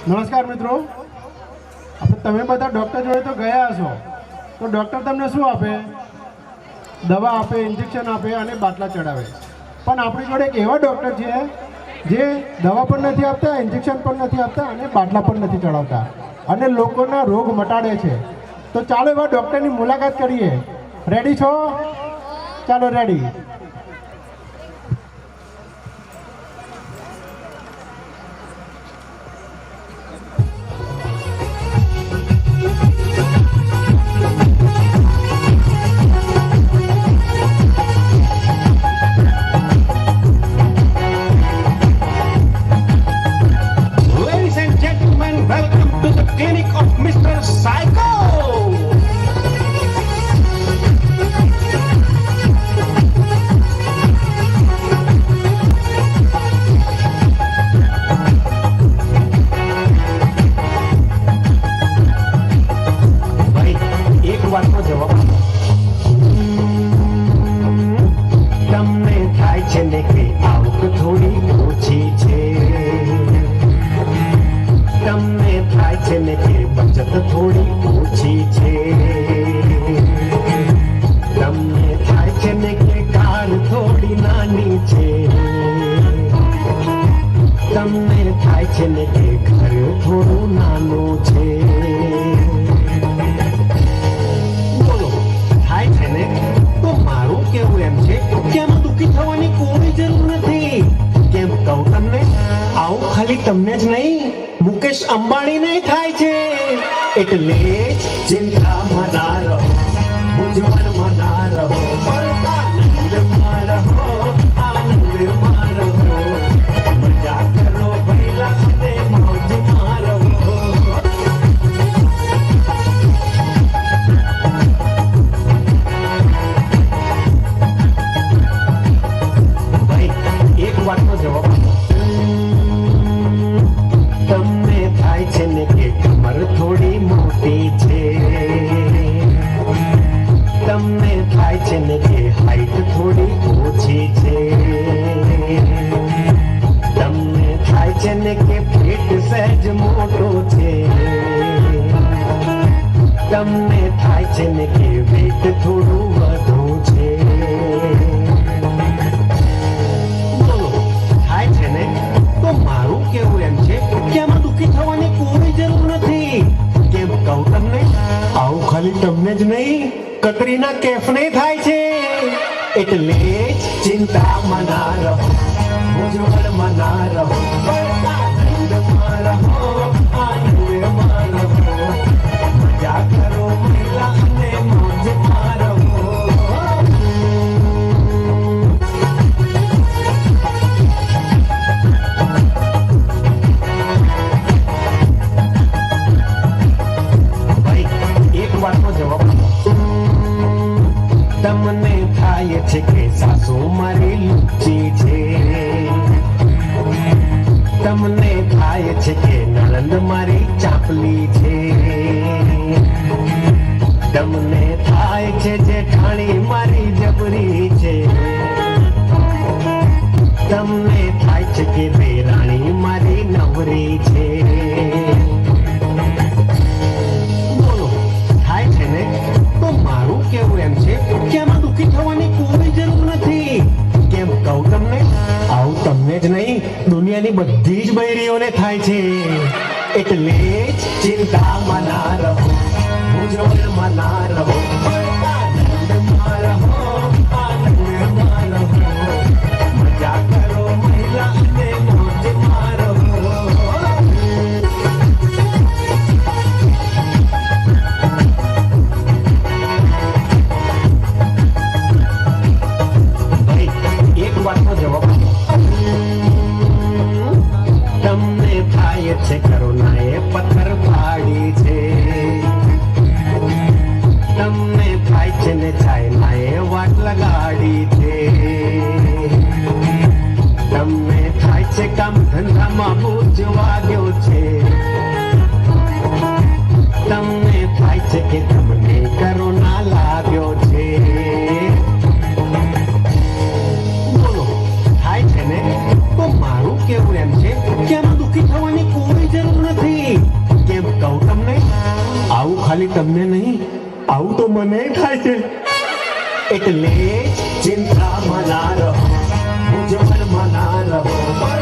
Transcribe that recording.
નમસ્કાર મિત્રો, તમે બધા ડૉક્ટર જોડે તો ગયા હશો, તો ડૉક્ટર તમને શું આપે? દવા આપે, ઇન્જેક્શન આપે અને બાટલા ચડાવે. પણ આપણી જોડે એક એવા ડૉક્ટર છે જે દવા પણ નથી આપતા, ઇન્જેક્શન પણ નથી આપતા અને બાટલા પણ નથી ચડાવતા અને લોકોના રોગ મટાડે છે. તો ચાલો એવા ડૉક્ટરની મુલાકાત કરીએ. રેડી છો? ચાલો રેડી. તમને જ નહીં, મુકેશ અંબાણી ને થાય છે. એટલે ચિંતામાં ના રહો, મૂંઝવણમાં ના રહો, આનંદમાં રહો, આનંદમાં રહો, મજા કરો ભૈલા અને મોજમાં રહો. ભાઈ એક વાતનો જવાબ થોડી મોટી છે, તમને થાય છે ને કે હાઈટ થોડી ઓછી છે, તમને થાય છે ને કે પેટ સહેજ મોટો છે, તમને થાય છે ને કે વેટ થોડું વધુ છે. બોલો, થાય છે ને? તો મારું કેવું એમ છે કે આમાં દુઃખી થવાની કોઈ જરૂર નથી. કેમ કહું તમને? આવું ખાલી તમને જ નહીં, કતરીના કેફને થાય છે. એટલે ચિંતામાં ના રહો, મૂંઝવણમાં ના રહો, આનંદમાં રહો, આનંદમાં રહો, મજા કરો મહિલા અને મોજમાં રહો. તમને થાય છે કે સાસુ મારી લુચ્ચી છે, તમને થાય છે કે નણંદ મારી ચાપલી છે, તમને થાય છે જેઠાણી મારી જબરી છે, તમને થાય છે કે દેરાણી મારી નવરી છે. બોલો, થાય છે ને? તો મારું કેવું એમ છે કે આમાં દુઃખી થવાની કોઈ જરૂર નથી. કેમ કહું તમને? આવું તમને જ નહીં, દુનિયાની બધી જ બૈરીઓને થાય છે. એટલે ચિંતામાં ના રહો, મૂંઝવણમાં ના રહો, આનંદમાં રહો, આનંદમાં રહો, મજા કરો મહિલા અને મોજમાં રહો. તમને થાય છે કરુણાએ પથ્થર પાડી છે, તમને થાય છે ને ચાઇનાએ વાટ લગાડી છે, તમને થાય છે કામ ધંધામાં બૂચ વાગ્યો છે, તમને થાય છે કે તમને કરુણા લાગ્યો છે. બોલો, થાય છે ને? તો ખાલી તમને નહીં, આવું તો મને થાય છે. એટલે ચિંતામાં ના રહો, મૂંઝવણમાં ના રહો.